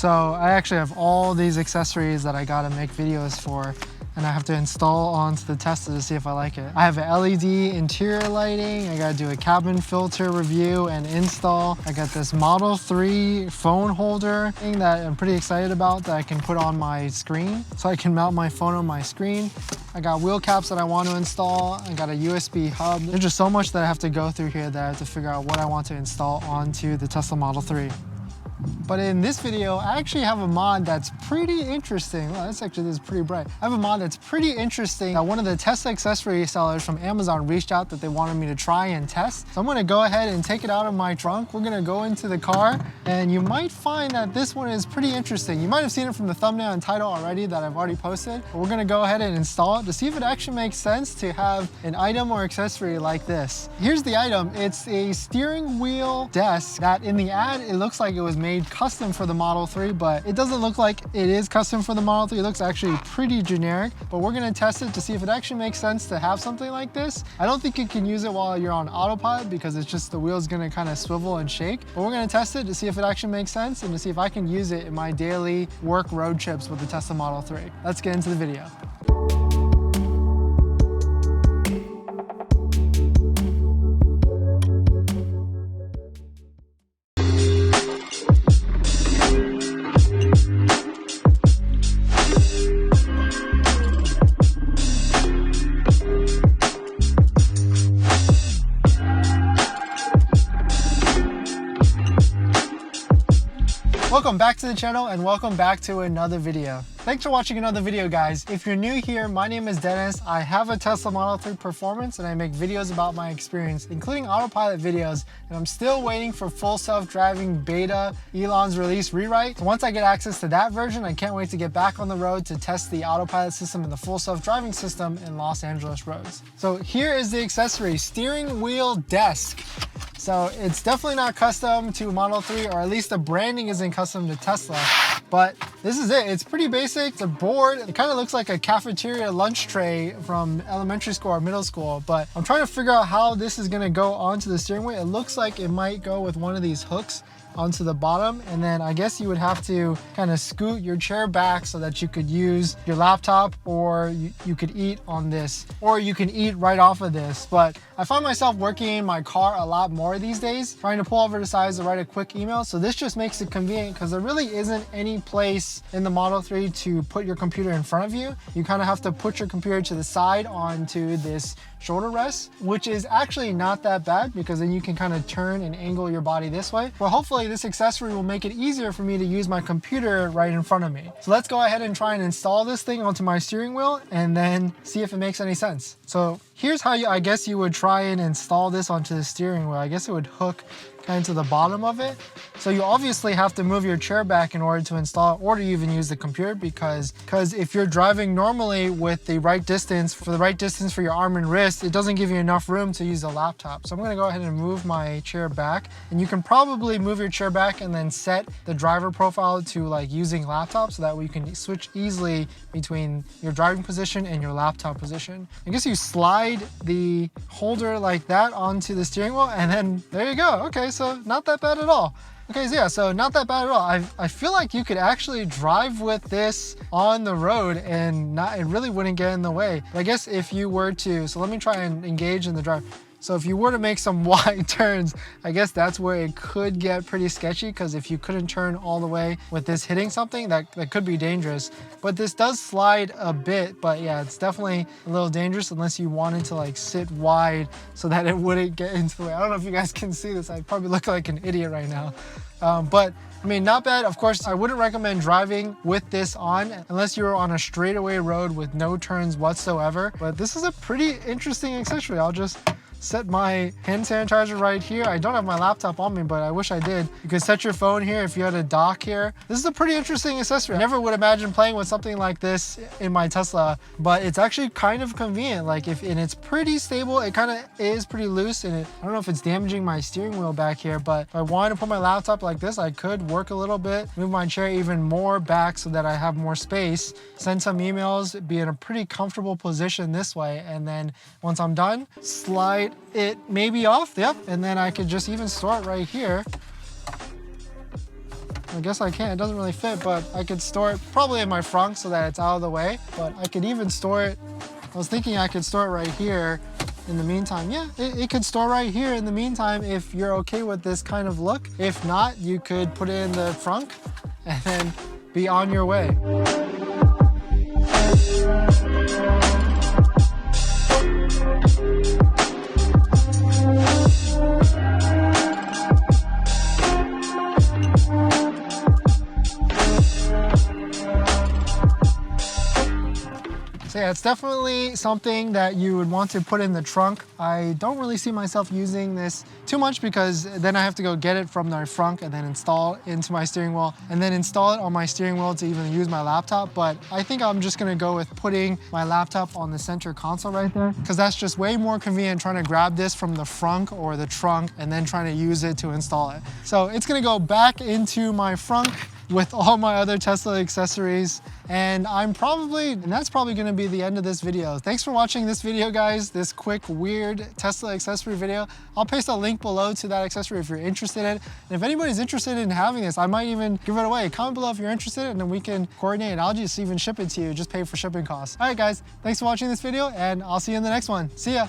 So I actually have all these accessories that I gotta make videos for, and I have to install onto the Tesla to see if I like it. I have an LED interior lighting. I gotta do a cabin filter review and install. I got this Model 3 phone holder thing that I'm pretty excited about that I can put on my screen so I can mount my phone on my screen. I got wheel caps that I want to install. I got a USB hub. There's just so much that I have to go through here that I have to figure out what I want to install onto the Tesla Model 3. But in this video, I actually have a mod that's pretty interesting. Well, this is pretty bright. I have a mod that's pretty interesting that one of the Tesla accessory sellers from Amazon reached out that they wanted me to try and test. So I'm gonna go ahead and take it out of my trunk. We're gonna go into the car, and you might find that this one is pretty interesting. You might have seen it from the thumbnail and title already that I've already posted. But we're gonna go ahead and install it to see if it actually makes sense to have an item or accessory like this. Here's the item. It's a steering wheel desk that in the ad, it looks like it was made custom for the Model 3, but it doesn't look like it is custom for the Model 3. It looks actually pretty generic, but we're gonna test it to see if it actually makes sense to have something like this. I don't think you can use it while you're on autopilot because it's just the wheel's gonna kind of swivel and shake, but we're gonna test it to see if it actually makes sense and to see if I can use it in my daily work road trips with the Tesla Model 3. Let's get into the video. Welcome back to the channel and welcome back to another video. Thanks for watching another video, guys. If you're new here, my name is Dennis. I have a Tesla Model 3 Performance and I make videos about my experience, including autopilot videos, and I'm still waiting for full self-driving beta, Elon's release rewrite. So once I get access to that version, I can't wait to get back on the road to test the autopilot system and the full self-driving system in Los Angeles roads. So here is the accessory, steering wheel desk. So it's definitely not custom to Model 3, or at least the branding isn't custom to Tesla, but this is it. It's pretty basic. It's a board. It kind of looks like a cafeteria lunch tray from elementary school or middle school, but I'm trying to figure out how this is gonna go onto the steering wheel. It looks like it might go with one of these hooks onto the bottom, and then I guess you would have to kind of scoot your chair back so that you could use your laptop, or you could eat on this, or you can eat right off of this. But I find myself working in my car a lot more these days, trying to pull over the sides to write a quick email. So this just makes it convenient because there really isn't any place in the Model 3 to put your computer in front of you. You kind of have to put your computer to the side onto this shoulder rest, which is actually not that bad because then you can kind of turn and angle your body this way. But hopefully this accessory will make it easier for me to use my computer right in front of me. So let's go ahead and try and install this thing onto my steering wheel and then see if it makes any sense. So here's how I guess you would try and install this onto the steering wheel. I guess it would hook kind of to the bottom of it. So you obviously have to move your chair back in order to install it, or to even use the computer, because if you're driving normally with the right distance, for your arm and wrist, it doesn't give you enough room to use a laptop. So I'm gonna go ahead and move my chair back, and you can probably move your chair back and then set the driver profile to like using laptop, so that way you can switch easily between your driving position and your laptop position. I guess you slide the holder like that onto the steering wheel, and then there you go. Okay, so not that bad at all. Okay, so yeah, so not that bad at all. I feel like you could actually drive with this on the road and it really wouldn't get in the way. But I guess if you were to, so let me try and engage in the drive. So if you were to make some wide turns, I guess that's where it could get pretty sketchy, because if you couldn't turn all the way with this hitting something, that could be dangerous. But this does slide a bit, but yeah, it's definitely a little dangerous unless you wanted to like sit wide so that it wouldn't get into the way. I don't know if you guys can see this. I probably look like an idiot right now. But I mean, not bad. Of course, I wouldn't recommend driving with this on unless you're on a straightaway road with no turns whatsoever. But this is a pretty interesting accessory. I'll just set my hand sanitizer right here. I don't have my laptop on me, but I wish I did. You could set your phone here if you had a dock here. This is a pretty interesting accessory. I never would imagine playing with something like this in my Tesla, but it's actually kind of convenient. And it's pretty stable. It kind of is pretty loose, and I don't know if it's damaging my steering wheel back here, but if I wanted to put my laptop like this, I could work a little bit, move my chair even more back so that I have more space, send some emails, be in a pretty comfortable position this way, and then once I'm done, slide it maybe off, yep, and then I could just even store it right here. I guess I can't, it doesn't really fit, but I could store it probably in my frunk so that it's out of the way. But I could even store it, I was thinking I could store it right here in the meantime. Yeah, it could store right here in the meantime if you're okay with this kind of look. If not, you could put it in the frunk and then be on your way. So yeah, it's definitely something that you would want to put in the trunk. I don't really see myself using this too much because then I have to go get it from my frunk and then install it into my steering wheel and then install it on my steering wheel to even use my laptop. But I think I'm just gonna go with putting my laptop on the center console right there because that's just way more convenient trying to grab this from the frunk or the trunk and then trying to use it to install it. So it's gonna go back into my frunk with all my other Tesla accessories. And that's probably gonna be the end of this video. Thanks for watching this video, guys, this quick, weird Tesla accessory video. I'll paste a link below to that accessory if you're interested in it. And if anybody's interested in having this, I might even give it away. Comment below if you're interested and then we can coordinate and I'll just even ship it to you, just pay for shipping costs. All right, guys, thanks for watching this video and I'll see you in the next one. See ya.